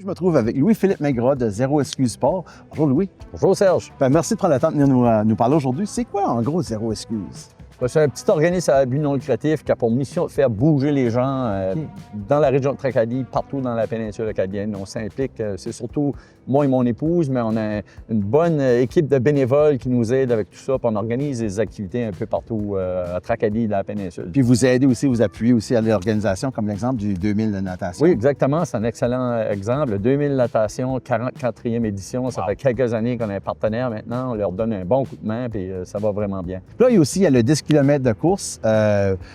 Je me trouve avec Louis-Philippe Maigrat de Zéro Excuse Sport. Bonjour Louis. Bonjour Serge. Merci de prendre le temps de venir nous parler aujourd'hui. C'est quoi en gros Zéro Excuse? C'est un petit organisme à but non lucratif qui a pour mission de faire bouger les gens dans la région de Tracadie, partout dans la péninsule acadienne. On s'implique, c'est surtout moi et mon épouse, mais on a une bonne équipe de bénévoles qui nous aident avec tout ça. Puis on organise des activités un peu partout à Tracadie, dans la péninsule. Puis vous aidez aussi, vous appuyez aussi à l'organisation, comme l'exemple du 2000 de natation. Oui, exactement. C'est un excellent exemple. Le 2000 natation, 44e édition. Ça fait quelques années qu'on est un partenaire maintenant. On leur donne un bon coup de main, puis ça va vraiment bien. Là, il y a aussi le 10 km de course.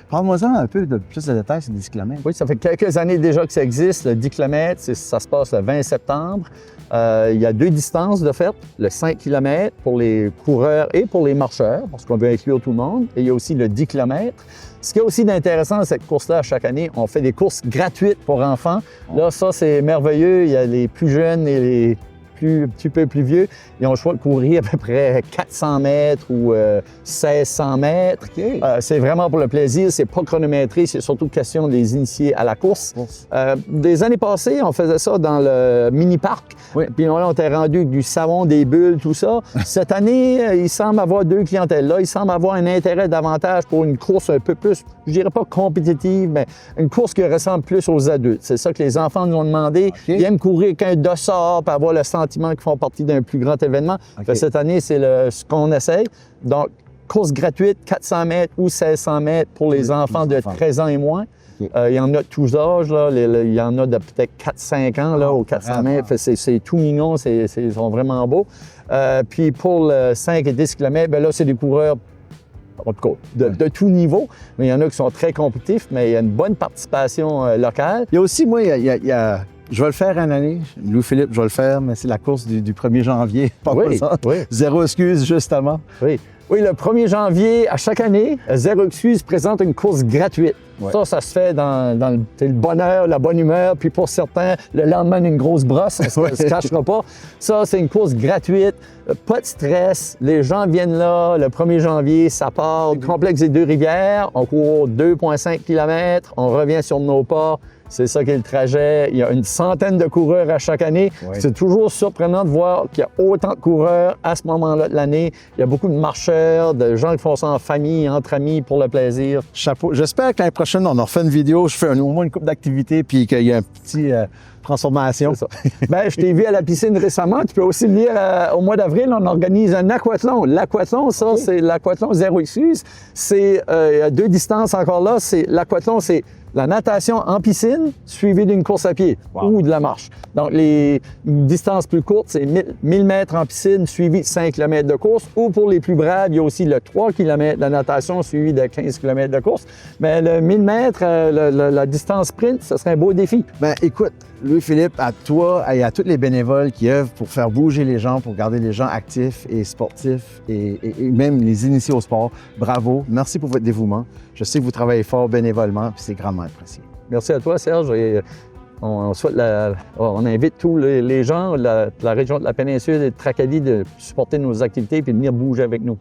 Parle-moi-en un peu de plus de détails sur le 10 km. Oui, ça fait quelques années déjà que ça existe. Le 10 km, ça se passe le 20 septembre. Il y a deux distances de fait, le 5 km pour les coureurs et pour les marcheurs, parce qu'on veut inclure tout le monde. Et il y a aussi le 10 km. Ce qui est aussi d'intéressant dans cette course-là, chaque année, on fait des courses gratuites pour enfants. Là, ça, c'est merveilleux. Il y a les plus jeunes et les un petit peu plus vieux, ils ont le choix de courir à peu près 400 mètres ou 1600 mètres. Okay. C'est vraiment pour le plaisir, c'est pas chronométré, c'est surtout question de les initier à la course. Des années passées, on faisait ça dans le mini-parc, puis là, on était rendu avec du savon, des bulles, tout ça. Cette année, il semble avoir deux clientèles là, il semble avoir un intérêt davantage pour une course un peu plus, je dirais pas compétitive, mais une course qui ressemble plus aux adultes. C'est ça que les enfants nous ont demandé. Okay. Ils aiment courir avec un dossard, pour avoir le sentiment qui font partie d'un plus grand événement. Okay. Cette année, c'est ce qu'on essaye. Donc, course gratuite, 400 mètres ou 1600 mètres pour les enfants de 13 ans et moins. Okay. Il y en a de tous âges. Là. Il y en a de peut-être 4-5 ans là, aux 400 mètres. C'est tout mignon. Ils sont vraiment beaux. Puis pour le 5 et 10 km, bien là, c'est des coureurs en tout cas, de tout niveau. Mais il y en a qui sont très compétitifs, mais il y a une bonne participation locale. Il y a aussi, moi, je vais le faire une année. Louis-Philippe, je vais le faire, mais c'est la course du 1er janvier. Oui. Zéro excuse, justement. Oui, le 1er janvier, à chaque année, Zéro excuse présente une course gratuite. Ouais. Ça se fait dans le bonheur, la bonne humeur, puis pour certains, le lendemain d'une grosse brosse, ça ne se cachera pas. Ça, c'est une course gratuite, pas de stress. Les gens viennent là le 1er janvier, ça part du complexe des Deux-Rivières, on court 2,5 km, on revient sur nos pas. C'est ça qui est le trajet. Il y a une centaine de coureurs à chaque année. Oui. C'est toujours surprenant de voir qu'il y a autant de coureurs à ce moment-là de l'année. Il y a beaucoup de marcheurs, de gens qui font ça en famille, entre amis, pour le plaisir. Chapeau. J'espère que l'année prochaine, on en refait une vidéo. Je fais au moins une couple d'activités puis qu'il y a un petit transformation. C'est ça. Bien, je t'ai vu à la piscine récemment. Tu peux aussi venir au mois d'avril. On organise un aquathlon. L'aquathlon, ça, okay. C'est l'aquathlon Zéro excuse. C'est deux distances encore là. L'aquathlon, c'est la natation en piscine, suivie d'une course à pied ou de la marche. Donc, les distances plus courtes, c'est 1000 mètres en piscine, suivi de 5 km de course. Ou pour les plus braves, il y a aussi le 3 km de natation, suivi de 15 km de course. Mais le 1000 mètres, la distance sprint, ce serait un beau défi. Bien, écoute, Louis-Philippe, à toi et à tous les bénévoles qui œuvrent pour faire bouger les gens, pour garder les gens actifs et sportifs et même les initier au sport, bravo. Merci pour votre dévouement. Je sais que vous travaillez fort bénévolement, puis c'est grandement apprécié. Merci à toi, Serge. Et on invite tous les gens de la région de la péninsule et de Tracadie de supporter nos activités et de venir bouger avec nous.